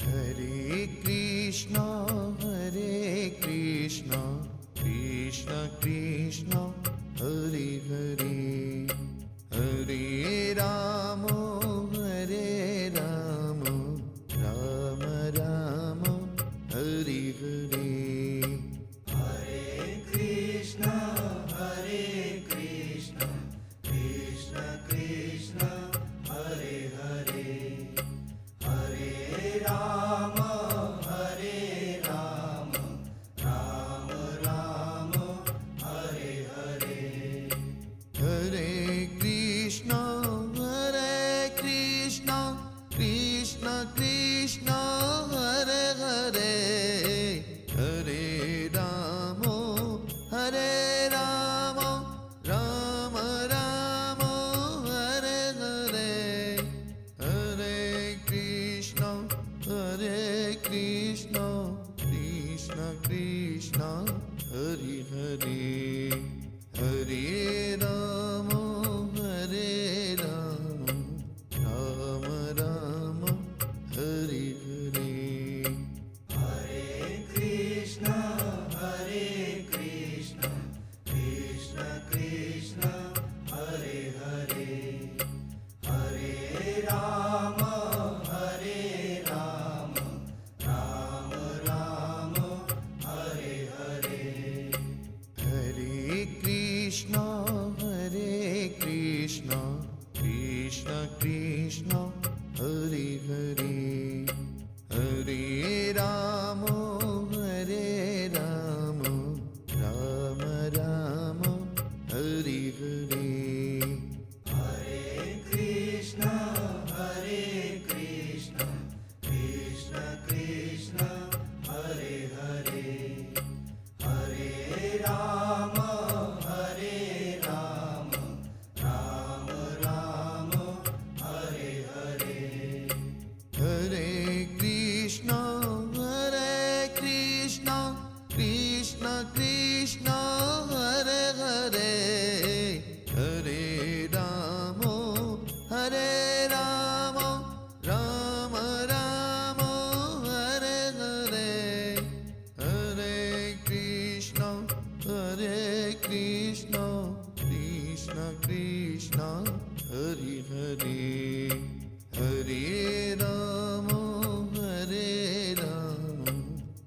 Hare Krishna Krishna Krishna Hare Hare, Hare Ram Ram Ram Hare Hare. Hare Krishna Krishna Krishna Hare Hare, Hare Ram Ram Ram Hare Hare. Hare Krishna Krishna Krishna Hare Hare, Hare Ram Ram Ram Hare Hare, Hare Krishna Krishna Krishna Hare Hare, Hare Ram Ram Ram Hare Hare. Hare Krishna Krishna Krishna Hare Hare, Hare Ram Ram Ram Hare Hare. Hare Krishna Krishna Krishna Hare Hare, Hare Ram Ram Ram Hare Hare. Hare Krishna Krishna Krishna Hare Hare, Hare Ram Ram Hare Hare. Hare Krishna Krishna Krishna Hare Hare, Hare Ram Ram Ram Hare Hare, Hare Krishna Krishna Krishna Hare Hare, Hare Ram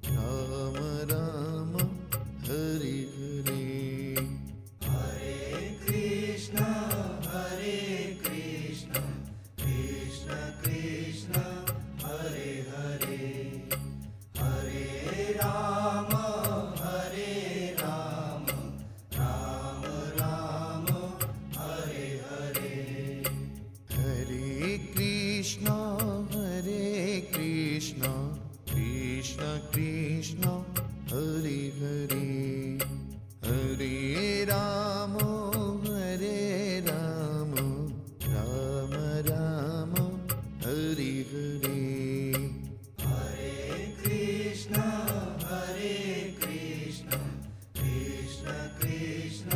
Ram Ram Hare Hare. Hare Krishna Krishna Hare Hare, Hare Ram Ram Hare Hare. Hare Krishna Krishna Krishna Hare Hare, Hare Ram Ram Ram Hare Hare. Hare Krishna Krishna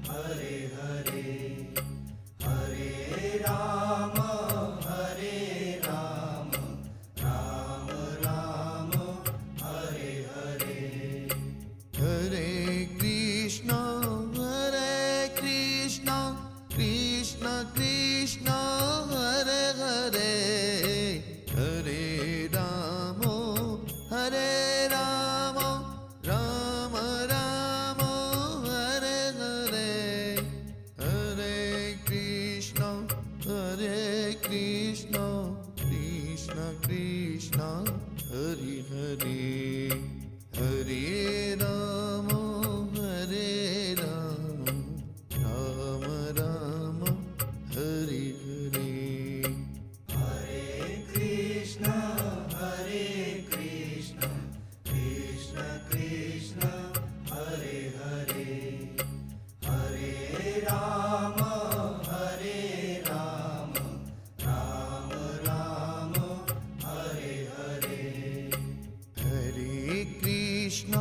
Hare Hare, Hare Ram Ram Hare Hare. Hare Krishna Krishna Krishna Hare Hare, Hare Ram Ram Ram Hare Hare, Hare Krishna Krishna Krishna Hare Hare, Hare Ram Ram Ram Hare Hare. Hare Krishna Krishna Hare Hare, Hare Ram Ram Hare Hare. Hare Krishna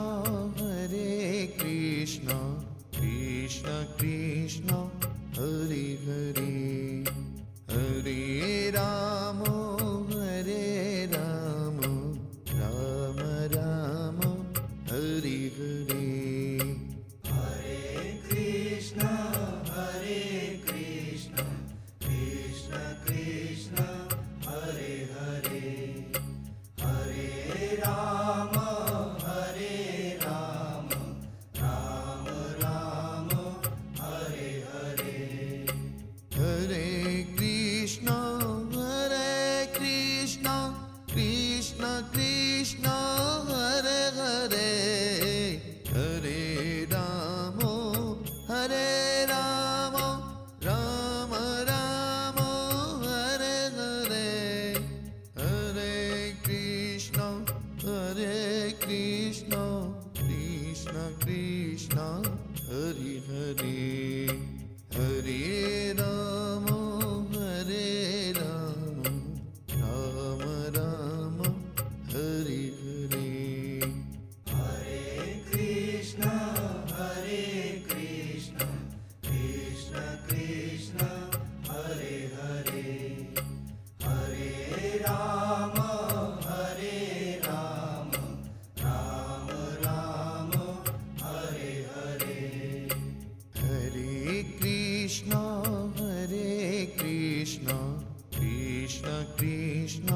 Krishna Krishna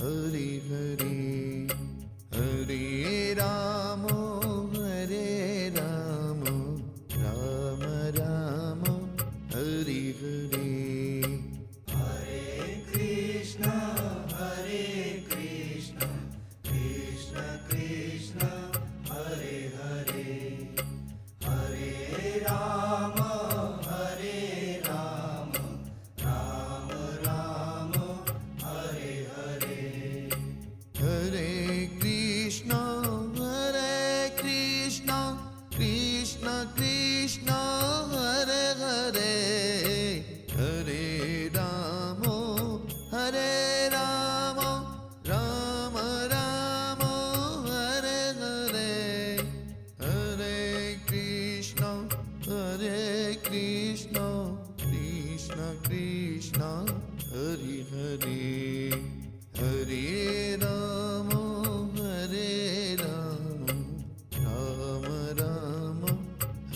Hare Hare Hare Ram Ram Ram Hare Hare Hare Krishna, Krishna Krishna, Hare Hare, Hare Rama, Rama Rama, Hare Hare. Hare Krishna Krishna Krishna Hare Hare Hare Ram Ram Ram Hare Hare Hare Krishna Krishna Krishna Hare Hare Hare Ram Ram Ram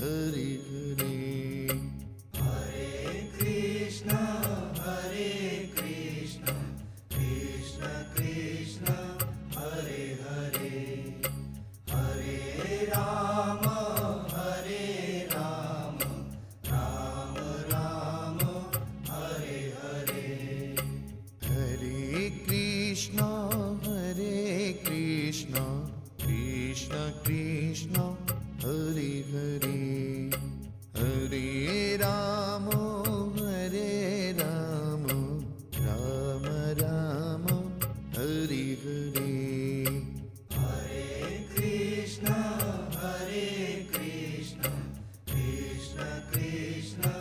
Hare Hare Hare Krishna, Krishna Krishna, Hare Hare, Hare Rama, Rama Rama, Hare Hare. Hare Krishna Krishna Krishna Hare Hare Hare Ram Ram Ram Hare Hare Hare Krishna, Krishna Krishna,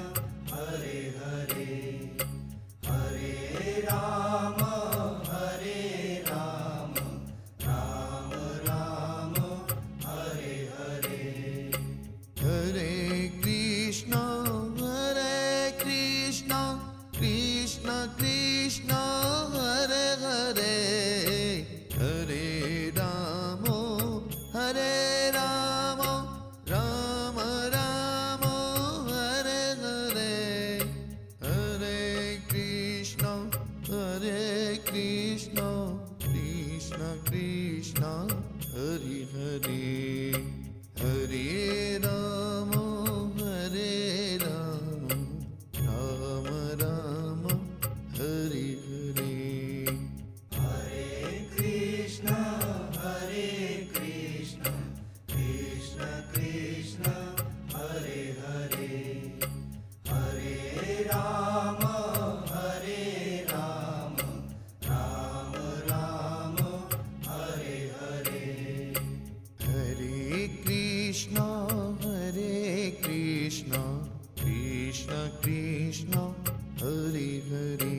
Hare Hare, Hare Rama, Rama Rama, Hare Hare. Hare Krishna Krishna Krishna Hare Hare Hare Ram Ram Ram Hare Hare Hare Krishna Krishna Krishna Hare Hare Hare Ram Ram Ram Hare Hare Hare Krishna, Krishna Krishna, Hare Hare, Hare Rama, Rama Rama, Hare Hare. Hare Krishna Krishna Krishna Hare Hare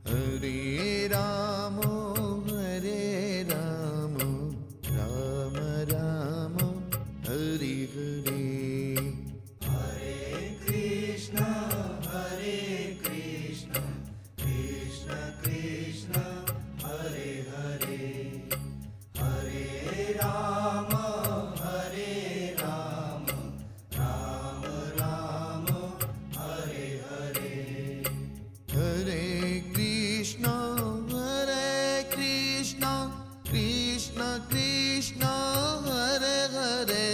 Hare Ram Ram Ram Hare Hare Hare Krishna, Krishna Krishna, Hare Hare, Hare Rama, Rama Rama, Hare Hare. Hare Krishna Krishna Krishna Hare Hare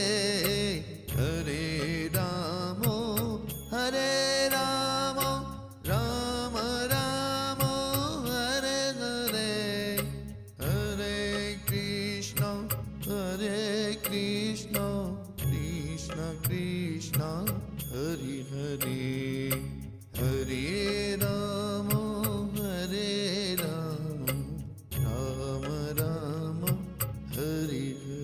Hare Ram Ram Ram Hare Hare Hare Krishna Krishna Krishna Hare Hare Hare Ram Ram Ram Hare Hare